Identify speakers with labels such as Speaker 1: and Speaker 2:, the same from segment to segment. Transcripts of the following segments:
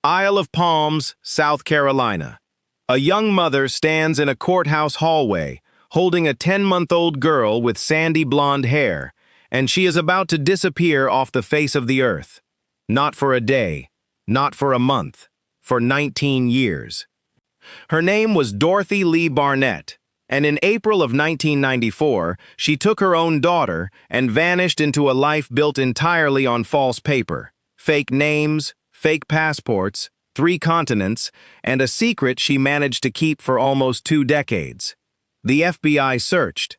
Speaker 1: Isle of Palms, South Carolina. A young mother stands in a courthouse hallway, holding a 10-month-old girl with sandy blonde hair, and she is about to disappear off the face of the earth. Not for a day, not for a month, for 19 years. Her name was Dorothy Lee Barnett, and in April of 1994, she took her own daughter and vanished into a life built entirely on false paper, fake names, fake passports, 3 continents, and a secret she managed to keep for almost 2 decades. The FBI searched.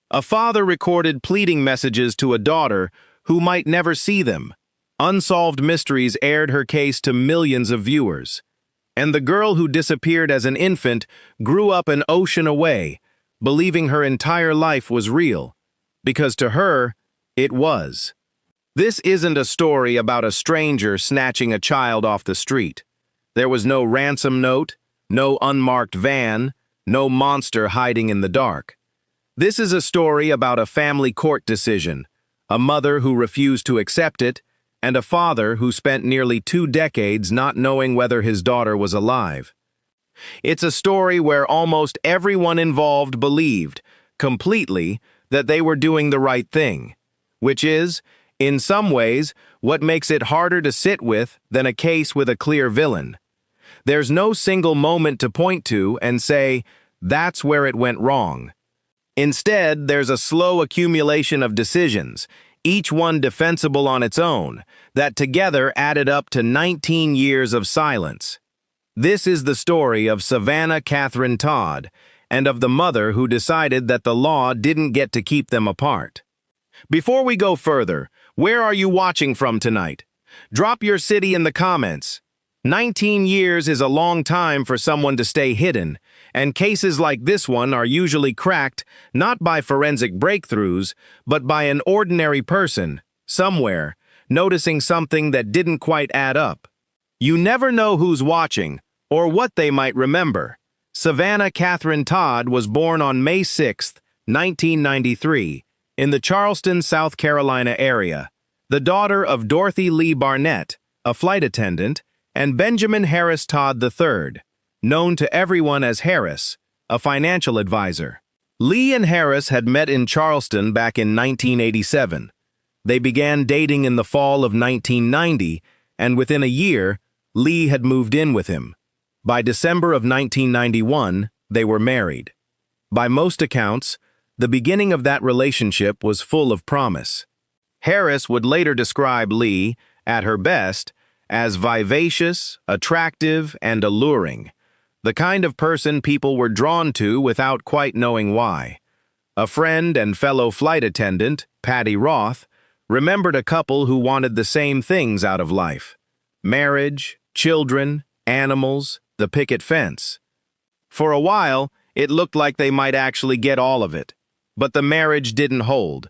Speaker 1: A father recorded pleading messages to a daughter who might never see them. Unsolved Mysteries aired her case to millions of viewers. And the girl who disappeared as an infant grew up an ocean away, believing her entire life was real, because to her, it was. This isn't a story about a stranger snatching a child off the street. There was no ransom note, no unmarked van, no monster hiding in the dark. This is a story about a family court decision, a mother who refused to accept it, and a father who spent nearly 2 decades not knowing whether his daughter was alive. It's a story where almost everyone involved believed, completely, that they were doing the right thing, which is, in some ways, what makes it harder to sit with than a case with a clear villain. There's no single moment to point to and say, that's where it went wrong. Instead, there's a slow accumulation of decisions, each one defensible on its own, that together added up to 19 years of silence. This is the story of Savannah Todd, and of the mother who decided that the law didn't get to keep them apart. Before we go further, where are you watching from tonight? Drop your city in the comments. 19 years is a long time for someone to stay hidden, and cases like this one are usually cracked not by forensic breakthroughs, but by an ordinary person, somewhere, noticing something that didn't quite add up. You never know who's watching, or what they might remember. Savannah Todd was born on May 6, 1993, in the Charleston, South Carolina area, the daughter of Dorothy Lee Barnett, a flight attendant, and Benjamin Harris Todd III, known to everyone as Harris, a financial advisor. Lee and Harris had met in Charleston back in 1987. They began dating in the fall of 1990, and within a year, Lee had moved in with him. By December of 1991, they were married. By most accounts, the beginning of that relationship was full of promise. Harris would later describe Lee, at her best, as vivacious, attractive, and alluring, the kind of person people were drawn to without quite knowing why. A friend and fellow flight attendant, Patty Roth, remembered a couple who wanted the same things out of life: marriage, children, animals, the picket fence. For a while, it looked like they might actually get all of it, but the marriage didn't hold.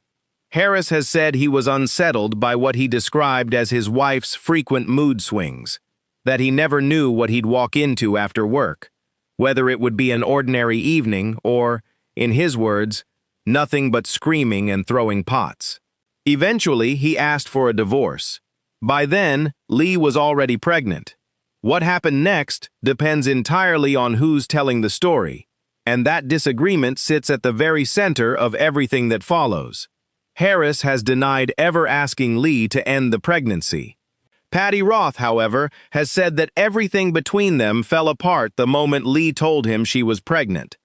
Speaker 1: Harris has said he was unsettled by what he described as his wife's frequent mood swings, that he never knew what he'd walk into after work, whether it would be an ordinary evening or, in his words, nothing but screaming and throwing pots. Eventually, he asked for a divorce. By then, Lee was already pregnant. What happened next depends entirely on who's telling the story, and that disagreement sits at the very center of everything that follows. Harris has denied ever asking Lee to end the pregnancy. Patty Roth, however, has said that everything between them fell apart the moment Lee told him she was pregnant,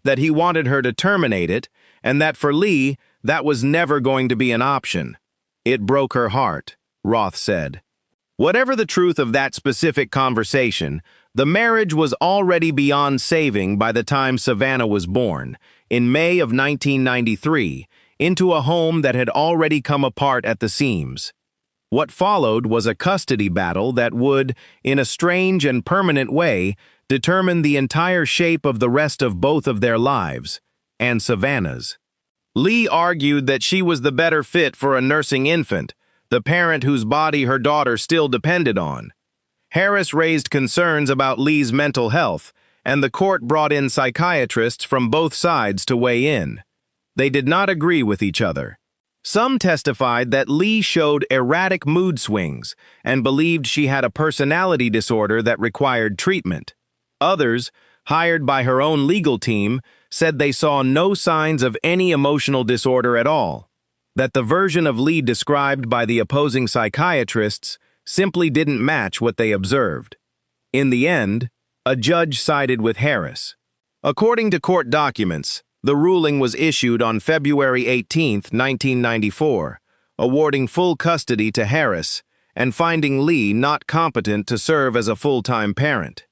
Speaker 1: that he wanted her to terminate it, and that for Lee, that was never going to be an option. It broke her heart, Roth said. Whatever the truth of that specific conversation, the marriage was already beyond saving by the time Savanna was born, in May of 1993, into a home that had already come apart at the seams. What followed was a custody battle that would, in a strange and permanent way, determine the entire shape of the rest of both of their lives, and Savannah's. Lee argued that she was the better fit for a nursing infant, the parent whose body her daughter still depended on. Harris raised concerns about Lee's mental health, and the court brought in psychiatrists from both sides to weigh in. They did not agree with each other. Some testified that Lee showed erratic mood swings and believed she had a personality disorder that required treatment. Others, hired by her own legal team, said they saw no signs of any emotional disorder at all, that the version of Lee described by the opposing psychiatrists simply didn't match what they observed. In the end, a judge sided with Harris. According to court documents, the ruling was issued on February 18, 1994, awarding full custody to Harris and finding Lee not competent to serve as a full-time parent.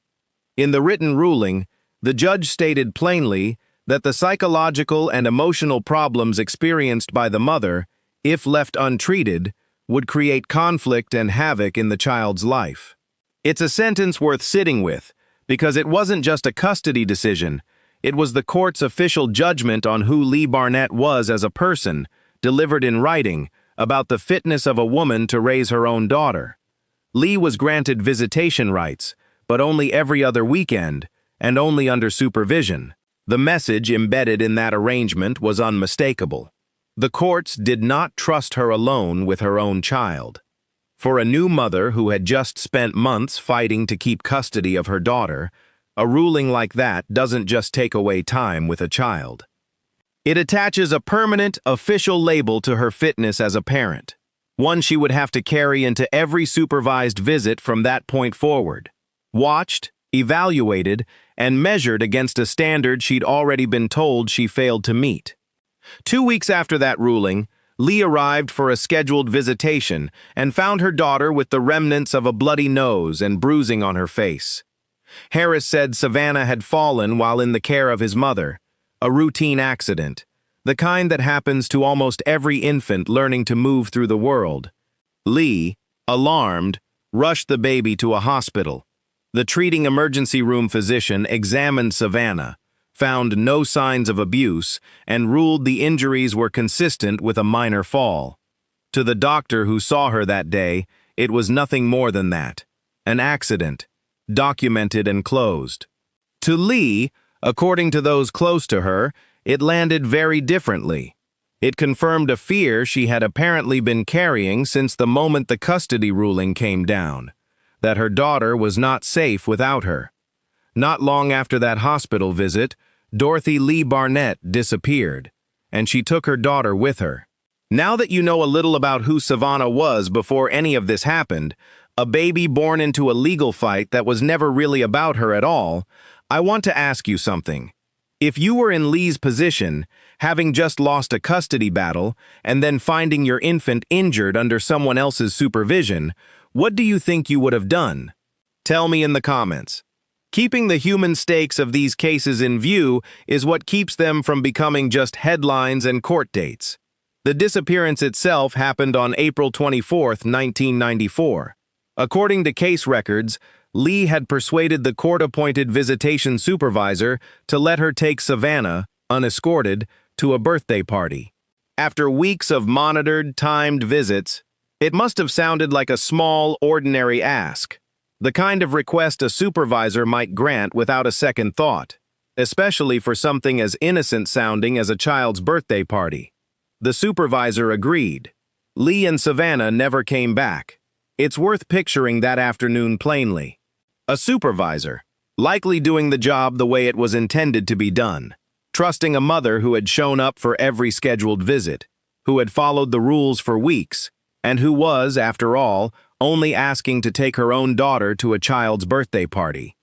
Speaker 1: In the written ruling, the judge stated plainly that the psychological and emotional problems experienced by the mother, if left untreated, would create conflict and havoc in the child's life. It's a sentence worth sitting with, because it wasn't just a custody decision, it was the court's official judgment on who Lee Barnett was as a person, delivered in writing, about the fitness of a woman to raise her own daughter. Lee was granted visitation rights, but only every other weekend, and only under supervision. The message embedded in that arrangement was unmistakable. The courts did not trust her alone with her own child. For a new mother who had just spent months fighting to keep custody of her daughter, a ruling like that doesn't just take away time with a child. It attaches a permanent, official label to her fitness as a parent, one she would have to carry into every supervised visit from that point forward, watched, evaluated, and measured against a standard she'd already been told she failed to meet. 2 weeks after that ruling, Lee arrived for a scheduled visitation and found her daughter with the remnants of a bloody nose and bruising on her face. Harris said Savannah had fallen while in the care of his mother, a routine accident, the kind that happens to almost every infant learning to move through the world. Lee, alarmed, rushed the baby to a hospital. The treating emergency room physician examined Savannah, found no signs of abuse, and ruled the injuries were consistent with a minor fall. To the doctor who saw her that day, it was nothing more than that, an accident, documented and closed. To Lee, according to those close to her, it landed very differently. It confirmed a fear she had apparently been carrying since the moment the custody ruling came down, that her daughter was not safe without her. Not long after that hospital visit, Dorothy Lee Barnett disappeared, and she took her daughter with her. Now that you know a little about who Savannah was before any of this happened, a baby born into a legal fight that was never really about her at all, I want to ask you something. If you were in Lee's position, having just lost a custody battle, and then finding your infant injured under someone else's supervision, what do you think you would have done? Tell me in the comments. Keeping the human stakes of these cases in view is what keeps them from becoming just headlines and court dates. The disappearance itself happened on April 24, 1994. According to case records, Lee had persuaded the court-appointed visitation supervisor to let her take Savannah, unescorted, to a birthday party. After weeks of monitored, timed visits, it must have sounded like a small, ordinary ask, the kind of request a supervisor might grant without a second thought, especially for something as innocent-sounding as a child's birthday party. The supervisor agreed. Lee and Savannah never came back. It's worth picturing that afternoon plainly. A supervisor, likely doing the job the way it was intended to be done, trusting a mother who had shown up for every scheduled visit, who had followed the rules for weeks, and who was, after all, only asking to take her own daughter to a child's birthday party.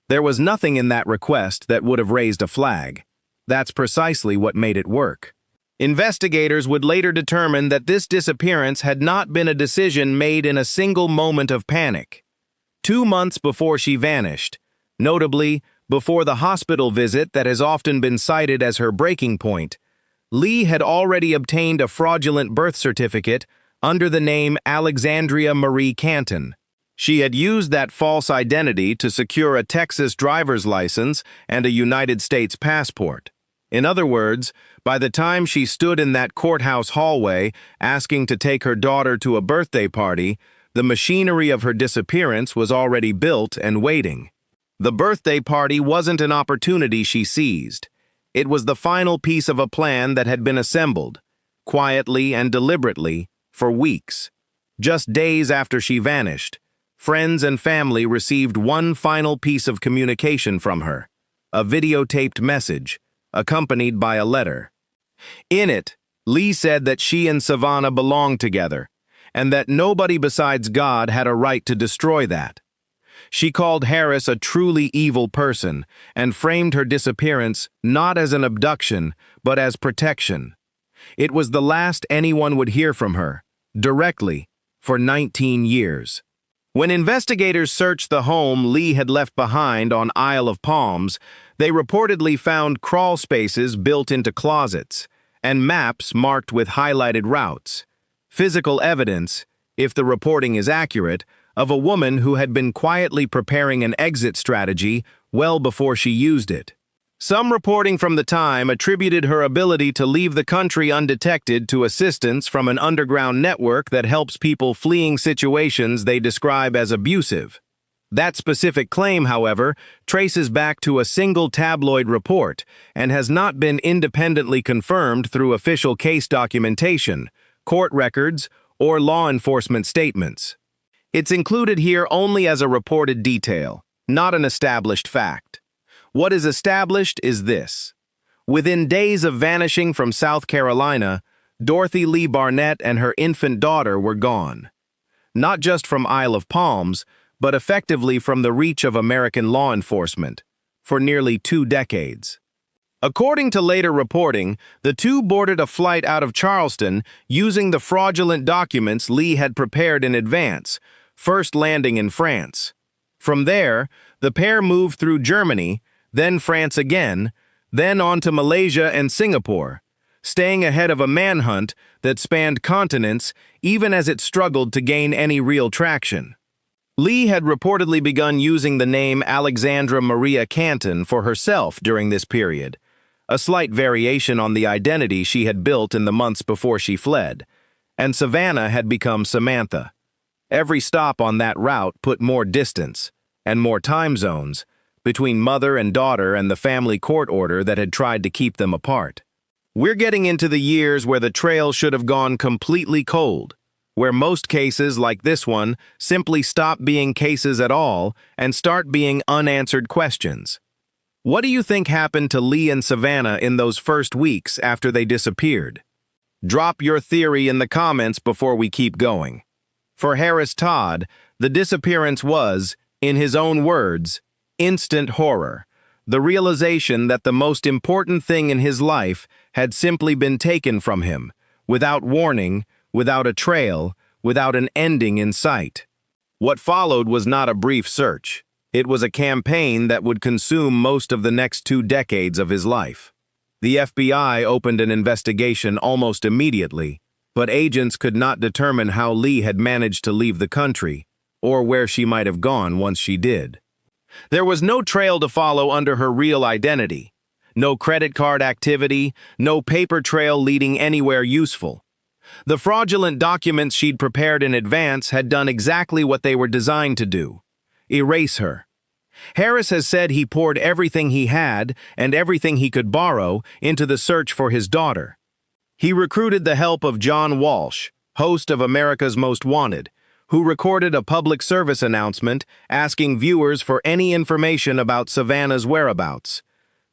Speaker 1: There was nothing in that request that would have raised a flag. That's precisely what made it work. Investigators would later determine that this disappearance had not been a decision made in a single moment of panic. 2 months before she vanished, notably before the hospital visit that has often been cited as her breaking point, Lee had already obtained a fraudulent birth certificate under the name Alexandria Marie Canton. She had used that false identity to secure a Texas driver's license and a United States passport. In other words, by the time she stood in that courthouse hallway asking to take her daughter to a birthday party, the machinery of her disappearance was already built and waiting. The birthday party wasn't an opportunity she seized. It was the final piece of a plan that had been assembled. quietly and deliberately, for weeks. Just days after she vanished, friends and family received one final piece of communication from her, a videotaped message, accompanied by a letter. In it, Lee said that she and Savanna belonged together, and that nobody besides God had a right to destroy that. She called Harris a truly evil person and framed her disappearance not as an abduction, but as protection. It was the last anyone would hear from her, directly, for 19 years. When investigators searched the home Lee had left behind on Isle of Palms, they reportedly found crawl spaces built into closets and maps marked with highlighted routes. Physical evidence, if the reporting is accurate, of a woman who had been quietly preparing an exit strategy well before she used it. Some reporting from the time attributed her ability to leave the country undetected to assistance from an underground network that helps people fleeing situations they describe as abusive. That specific claim, however, traces back to a single tabloid report and has not been independently confirmed through official case documentation, court records, or law enforcement statements. It's included here only as a reported detail, not an established fact. What is established is this. Within days of vanishing from South Carolina, Dorothy Lee Barnett and her infant daughter were gone. Not just from Isle of Palms, but effectively from the reach of American law enforcement, for nearly 2 decades. According to later reporting, the two boarded a flight out of Charleston using the fraudulent documents Lee had prepared in advance, first landing in France. From there, the pair moved through Germany, then France again, then on to Malaysia and Singapore, staying ahead of a manhunt that spanned continents even as it struggled to gain any real traction. Lee had reportedly begun using the name Alexandra Maria Canton for herself during this period, a slight variation on the identity she had built in the months before she fled, and Savannah had become Samantha. Every stop on that route put more distance, and more time zones, between mother and daughter and the family court order that had tried to keep them apart. We're getting into the years where the trail should have gone completely cold, where most cases like this one simply stop being cases at all and start being unanswered questions. What do you think happened to Lee and Savannah in those first weeks after they disappeared? Drop your theory in the comments before we keep going. For Harris Todd, the disappearance was, in his own words, instant horror, the realization that the most important thing in his life had simply been taken from him, without warning, without a trail, without an ending in sight. What followed was not a brief search. It was a campaign that would consume most of the next 2 decades of his life. The FBI opened an investigation almost immediately, but agents could not determine how Lee had managed to leave the country, or where she might have gone once she did. There was no trail to follow under her real identity, no credit card activity, no paper trail leading anywhere useful. The fraudulent documents she'd prepared in advance had done exactly what they were designed to do: erase her. Harris has said he poured everything he had and everything he could borrow into the search for his daughter. He recruited the help of John Walsh, host of America's Most Wanted, who recorded a public service announcement asking viewers for any information about Savannah's whereabouts.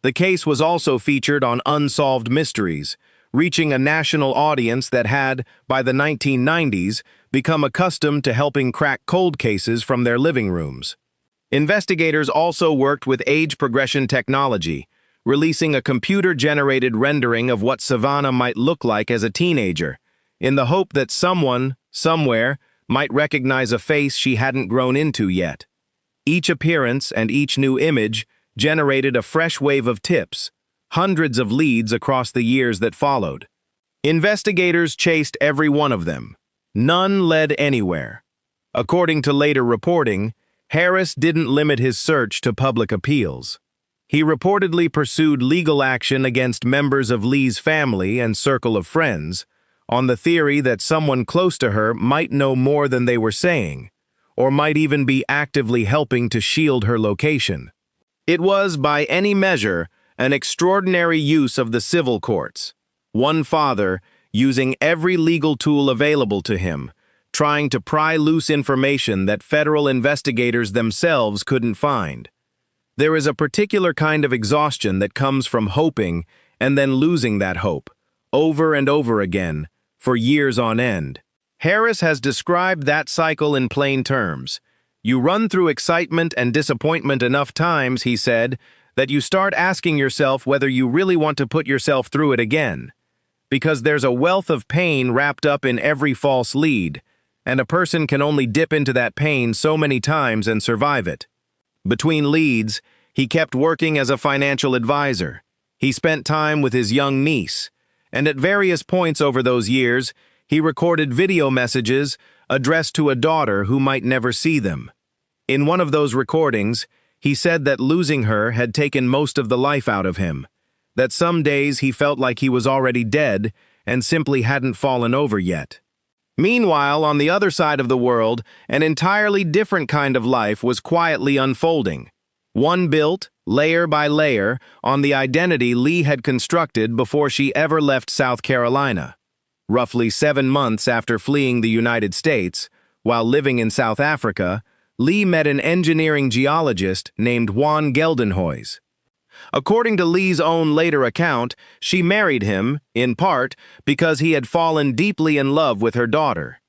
Speaker 1: The case was also featured on Unsolved Mysteries, reaching a national audience that had, by the 1990s, become accustomed to helping crack cold cases from their living rooms. Investigators also worked with age progression technology, releasing a computer-generated rendering of what Savannah might look like as a teenager, in the hope that someone, somewhere, might recognize a face she hadn't grown into yet. Each appearance and each new image generated a fresh wave of tips, hundreds of leads across the years that followed. Investigators chased every one of them. None led anywhere. According to later reporting, Harris didn't limit his search to public appeals. He reportedly pursued legal action against members of Lee's family and circle of friends, on the theory that someone close to her might know more than they were saying, or might even be actively helping to shield her location. It was, by any measure, an extraordinary use of the civil courts. One father, using every legal tool available to him, trying to pry loose information that federal investigators themselves couldn't find. There is a particular kind of exhaustion that comes from hoping and then losing that hope, over and over again, for years on end. Harris has described that cycle in plain terms. You run through excitement and disappointment enough times, he said, that you start asking yourself whether you really want to put yourself through it again. Because there's a wealth of pain wrapped up in every false lead, and a person can only dip into that pain so many times and survive it. Between leads, he kept working as a financial advisor. He spent time with his young niece, and at various points over those years, he recorded video messages addressed to a daughter who might never see them. In one of those recordings, he said that losing her had taken most of the life out of him, that some days he felt like he was already dead and simply hadn't fallen over yet. Meanwhile, on the other side of the world, an entirely different kind of life was quietly unfolding. One built, layer by layer, on the identity Lee had constructed before she ever left South Carolina. Roughly 7 months after fleeing the United States, while living in South Africa, Lee met an engineering geologist named Juan Geldenhuys. According to Lee's own later account, she married him, in part, because he had fallen deeply in love with her daughter.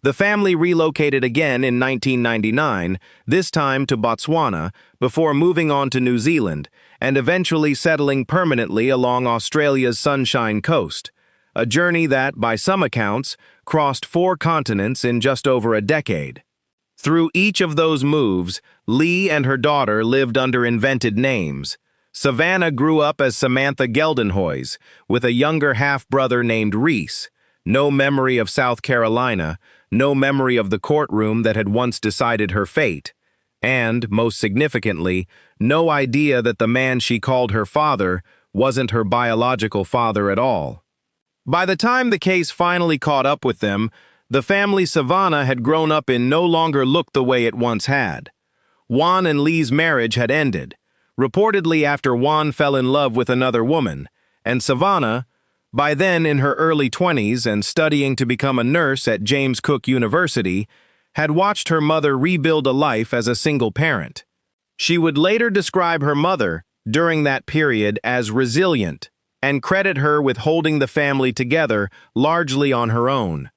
Speaker 1: The family relocated again in 1999, this time to Botswana, before moving on to New Zealand, and eventually settling permanently along Australia's Sunshine Coast, a journey that, by some accounts, crossed 4 continents in just over a decade. Through each of those moves, Lee and her daughter lived under invented names. Savannah grew up as Samantha Geldenhuys, with a younger half-brother named Reese. No memory of South Carolina, no memory of the courtroom that had once decided her fate, and, most significantly, no idea that the man she called her father wasn't her biological father at all. By the time the case finally caught up with them, the family Savanna had grown up and no longer looked the way it once had. Juan and Lee's marriage had ended, reportedly after Juan fell in love with another woman, and Savanna, by then in her early 20s and studying to become a nurse at James Cook University, had watched her mother rebuild a life as a single parent. She would later describe her mother, during that period, as resilient, and credit her with holding the family together largely on her own.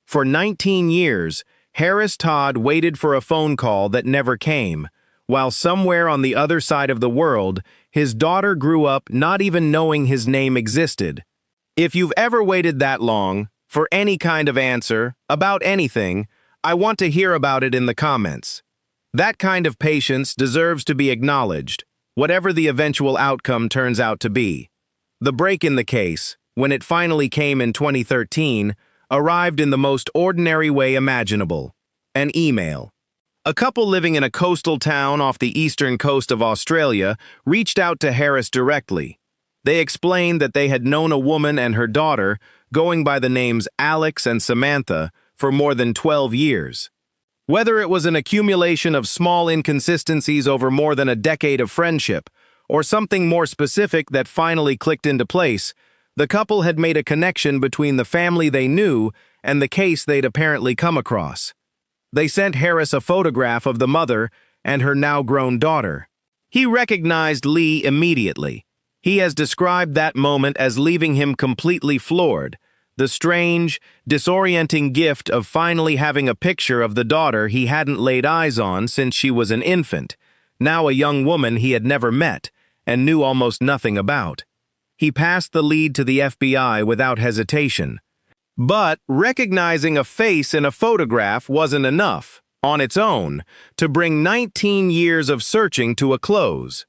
Speaker 1: For 19 years, Harris Todd waited for a phone call that never came, while somewhere on the other side of the world, his daughter grew up not even knowing his name existed. If you've ever waited that long, for any kind of answer, about anything, I want to hear about it in the comments. That kind of patience deserves to be acknowledged, whatever the eventual outcome turns out to be. The break in the case, when it finally came in 2013, arrived in the most ordinary way imaginable: an email. A couple living in a coastal town off the eastern coast of Australia reached out to Harris directly. They explained that they had known a woman and her daughter, going by the names Alex and Samantha, for more than 12 years. Whether it was an accumulation of small inconsistencies over more than a decade of friendship, or something more specific that finally clicked into place, the couple had made a connection between the family they knew and the case they'd apparently come across. They sent Harris a photograph of the mother and her now-grown daughter. He recognized Lee immediately. He has described that moment as leaving him completely floored, the strange, disorienting gift of finally having a picture of the daughter he hadn't laid eyes on since she was an infant, now a young woman he had never met and knew almost nothing about. He passed the lead to the FBI without hesitation. But recognizing a face in a photograph wasn't enough, on its own, to bring 19 years of searching to a close.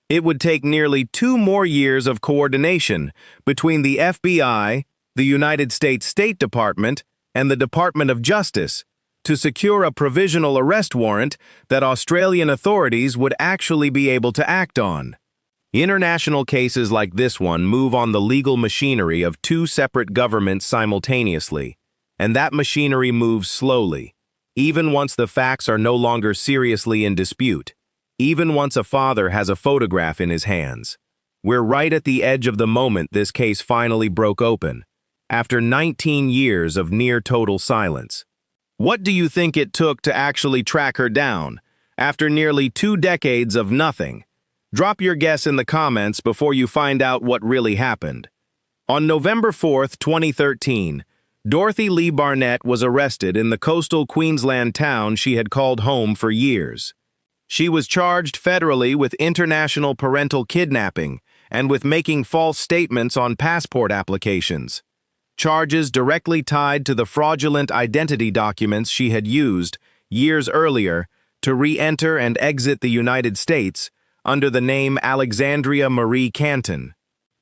Speaker 1: It would take nearly 2 more years of coordination between the FBI, the United States State Department, and the Department of Justice to secure a provisional arrest warrant that Australian authorities would actually be able to act on. International cases like this one move on the legal machinery of 2 separate governments simultaneously, and that machinery moves slowly, even once the facts are no longer seriously in dispute, even once a father has a photograph in his hands. We're right at the edge of the moment this case finally broke open. after 19 years of near-total silence. What do you think it took to actually track her down, after nearly 2 decades of nothing? Drop your guess in the comments before you find out what really happened. On November 4, 2013, Dorothy Lee Barnett was arrested in the coastal Queensland town she had called home for years. She was charged federally with international parental kidnapping and with making false statements on passport applications. Charges directly tied to the fraudulent identity documents she had used years earlier to re-enter and exit the United States under the name Alexandria Marie Canton.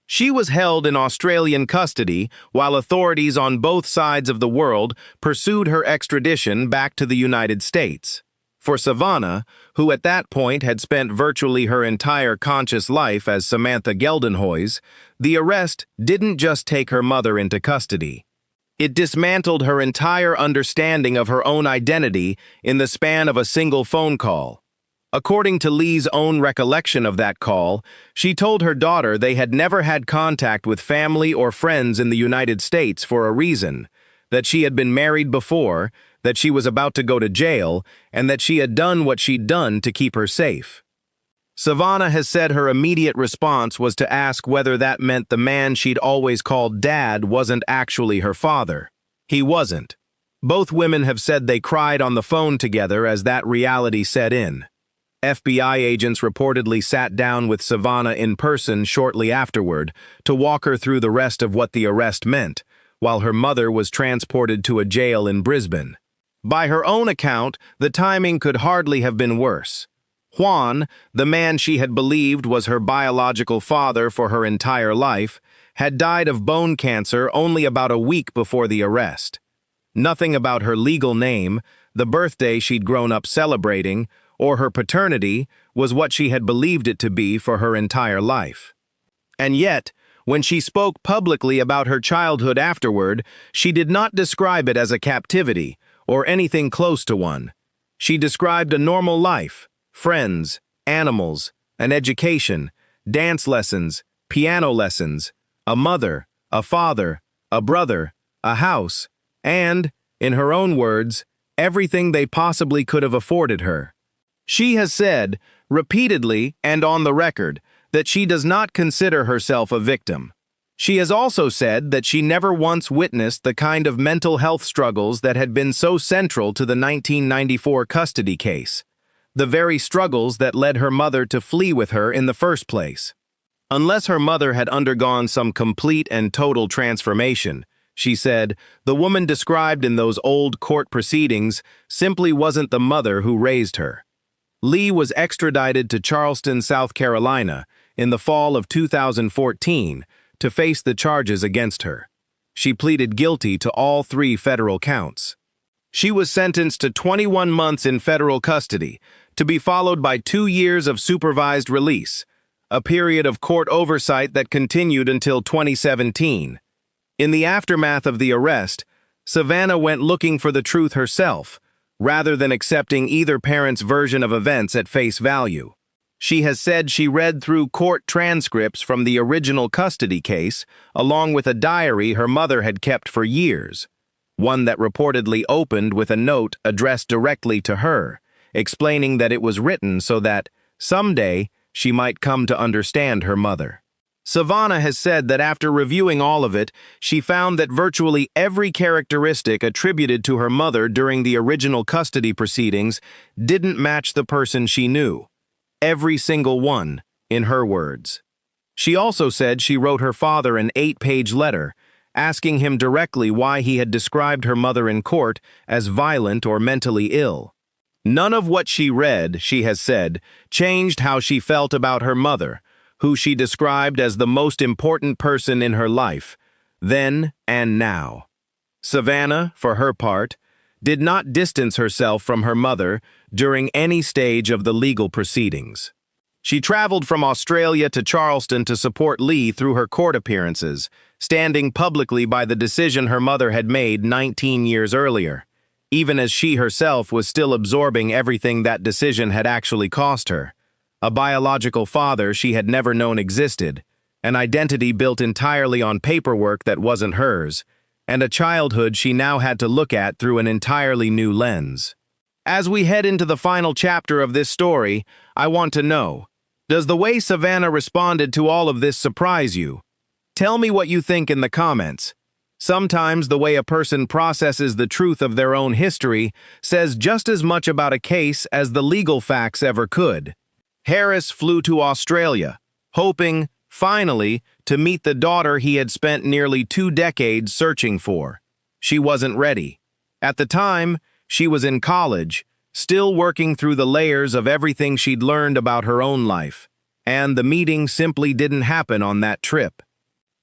Speaker 1: She was held in Australian custody while authorities on both sides of the world pursued her extradition back to the United States. For Savanna, who at that point had spent virtually her entire conscious life as Samantha Geldenhuys, the arrest didn't just take her mother into custody. It dismantled her entire understanding of her own identity in the span of a single phone call. According to Lee's own recollection of that call, she told her daughter they had never had contact with family or friends in the United States for a reason, that she had been married before, that she was about to go to jail, and that she had done what she'd done to keep her safe. Savannah has said her immediate response was to ask whether that meant the man she'd always called Dad wasn't actually her father. He wasn't. Both women have said they cried on the phone together as that reality set in. FBI agents reportedly sat down with Savannah in person shortly afterward to walk her through the rest of what the arrest meant, while her mother was transported to a jail in Brisbane. By her own account, the timing could hardly have been worse. Juan, the man she had believed was her biological father for her entire life, had died of bone cancer only about a week before the arrest. Nothing about her legal name, the birthday she'd grown up celebrating, or her paternity was what she had believed it to be for her entire life. And yet, when she spoke publicly about her childhood afterward, she did not describe it as a captivity or anything close to one. She described a normal life, friends, animals, an education, dance lessons, piano lessons, a mother, a father, a brother, a house, and, in her own words, everything they possibly could have afforded her. She has said, repeatedly and on the record, that she does not consider herself a victim. She has also said that she never once witnessed the kind of mental health struggles that had been so central to the 1994 custody case, the very struggles that led her mother to flee with her in the first place. Unless her mother had undergone some complete and total transformation, she said, the woman described in those old court proceedings simply wasn't the mother who raised her. Lee was extradited to Charleston, South Carolina, in the fall of 2014 to face the charges against her. She pleaded guilty to all 3 federal counts. She was sentenced to 21 months in federal custody, to be followed by 2 years of supervised release, a period of court oversight that continued until 2017. In the aftermath of the arrest, Savannah went looking for the truth herself, rather than accepting either parent's version of events at face value. She has said she read through court transcripts from the original custody case, along with a diary her mother had kept for years, one that reportedly opened with a note addressed directly to her, explaining that it was written so that, someday, she might come to understand her mother. Savannah has said that after reviewing all of it, she found that virtually every characteristic attributed to her mother during the original custody proceedings didn't match the person she knew. Every single one, in her words. She also said she wrote her father an 8-page letter, asking him directly why he had described her mother in court as violent or mentally ill. None of what she read, she has said, changed how she felt about her mother, who she described as the most important person in her life, then and now. Savannah, for her part, did not distance herself from her mother during any stage of the legal proceedings. She traveled from Australia to Charleston to support Lee through her court appearances, standing publicly by the decision her mother had made 19 years earlier, even as she herself was still absorbing everything that decision had actually cost her. A biological father she had never known existed, an identity built entirely on paperwork that wasn't hers, and a childhood she now had to look at through an entirely new lens. As we head into the final chapter of this story, I want to know, does the way Savannah responded to all of this surprise you? Tell me what you think in the comments. Sometimes the way a person processes the truth of their own history says just as much about a case as the legal facts ever could. Harris flew to Australia, hoping, finally, to meet the daughter he had spent nearly 2 decades searching for. She wasn't ready. At the time, she was in college, still working through the layers of everything she'd learned about her own life, and the meeting simply didn't happen on that trip.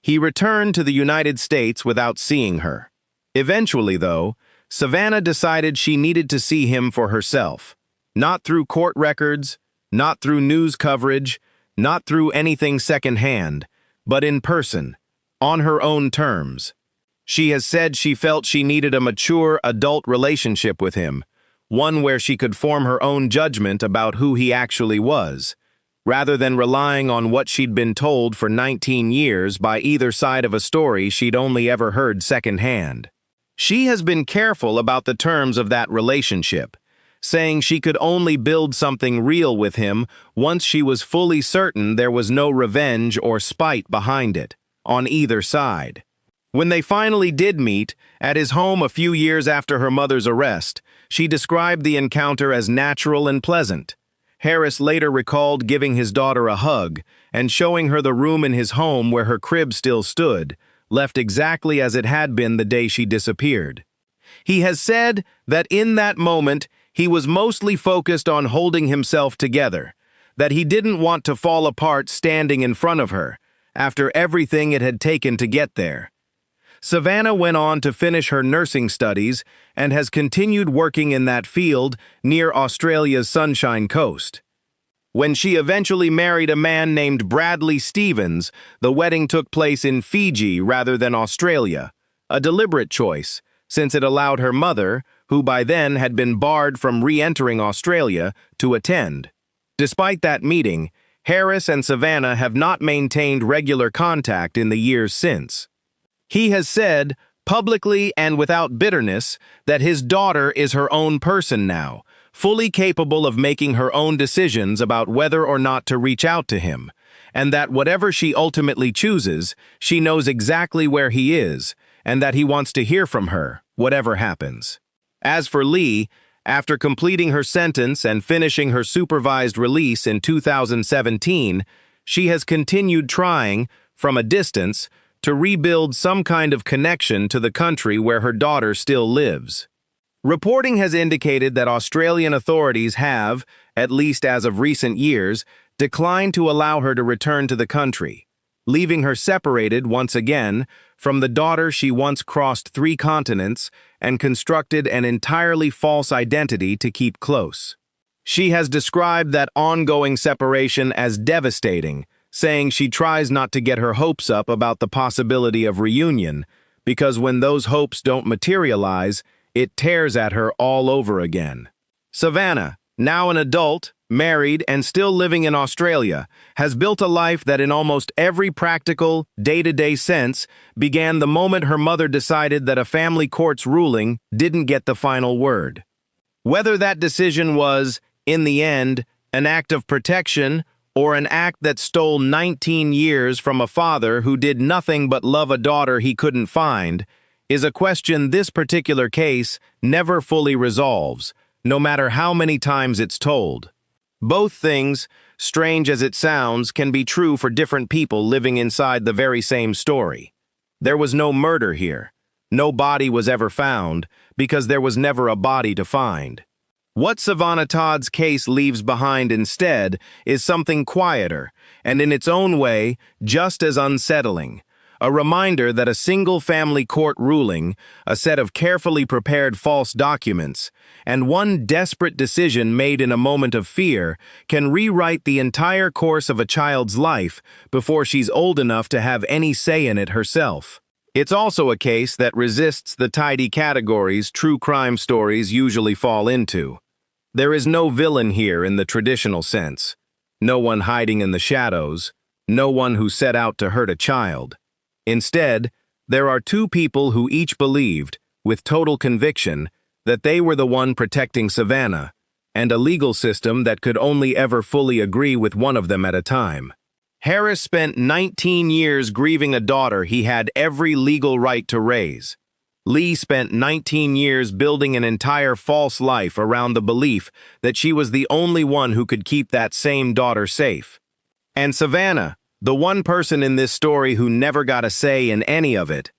Speaker 1: He returned to the United States without seeing her. Eventually, though, Savannah decided she needed to see him for herself. Not through court records, not through news coverage, not through anything secondhand, but in person, on her own terms. She has said she felt she needed a mature adult relationship with him, one where she could form her own judgment about who he actually was, rather than relying on what she'd been told for 19 years by either side of a story she'd only ever heard secondhand. She has been careful about the terms of that relationship, saying she could only build something real with him once she was fully certain there was no revenge or spite behind it, on either side. When they finally did meet, at his home a few years after her mother's arrest, she described the encounter as natural and pleasant. Harris later recalled giving his daughter a hug and showing her the room in his home where her crib still stood, left exactly as it had been the day she disappeared. He has said that in that moment, he was mostly focused on holding himself together, that he didn't want to fall apart standing in front of her, after everything it had taken to get there. Savannah went on to finish her nursing studies and has continued working in that field near Australia's Sunshine Coast. When she eventually married a man named Bradley Stevens, the wedding took place in Fiji rather than Australia, a deliberate choice, since it allowed her mother, who by then had been barred from re-entering Australia, to attend. Despite that meeting, Harris and Savannah have not maintained regular contact in the years since. He has said, publicly and without bitterness, that his daughter is her own person now, fully capable of making her own decisions about whether or not to reach out to him, and that whatever she ultimately chooses, she knows exactly where he is, and that he wants to hear from her, whatever happens. As for Lee, after completing her sentence and finishing her supervised release in 2017, she has continued trying, from a distance, to rebuild some kind of connection to the country where her daughter still lives. Reporting has indicated that Australian authorities have, at least as of recent years, declined to allow her to return to the country, leaving her separated once again from the daughter she once crossed 3 continents and constructed an entirely false identity to keep close. She has described that ongoing separation as devastating, saying she tries not to get her hopes up about the possibility of reunion, because when those hopes don't materialize, it tears at her all over again. Savannah, now an adult, married, and still living in Australia, has built a life that in almost every practical, day-to-day sense began the moment her mother decided that a family court's ruling didn't get the final word. Whether that decision was, in the end, an act of protection or an act that stole 19 years from a father who did nothing but love a daughter he couldn't find, is a question this particular case never fully resolves, no matter how many times it's told. Both things, strange as it sounds, can be true for different people living inside the very same story. There was no murder here. No body was ever found, because there was never a body to find. What Savannah Todd's case leaves behind instead is something quieter, and in its own way, just as unsettling. A reminder that a single family court ruling, a set of carefully prepared false documents, and one desperate decision made in a moment of fear can rewrite the entire course of a child's life before she's old enough to have any say in it herself. It's also a case that resists the tidy categories true crime stories usually fall into. There is no villain here in the traditional sense, no one hiding in the shadows, no one who set out to hurt a child. Instead, There are two people who each believed, with total conviction, that they were the one protecting Savannah, and a legal system that could only ever fully agree with one of them at a time. Harris spent 19 years grieving a daughter he had every legal right to raise. Lee spent 19 years building an entire false life around the belief that she was the only one who could keep that same daughter safe. And Savannah, the one person in this story who never got a say in any of it,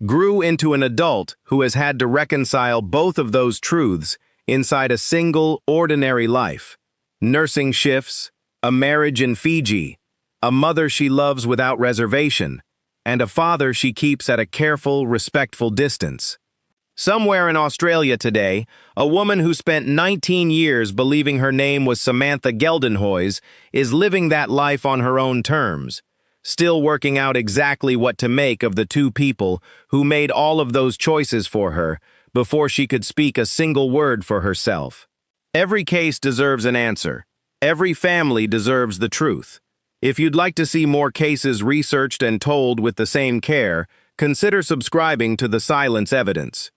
Speaker 1: grew into an adult who has had to reconcile both of those truths inside a single, ordinary life. Nursing shifts, a marriage in Fiji, a mother she loves without reservation, and a father she keeps at a careful, respectful distance. Somewhere in Australia today, a woman who spent 19 years believing her name was Samantha Geldenhuys is living that life on her own terms, still working out exactly what to make of the two people who made all of those choices for her before she could speak a single word for herself. Every case deserves an answer. Every family deserves the truth. If you'd like to see more cases researched and told with the same care, consider subscribing to The Silence Evidence.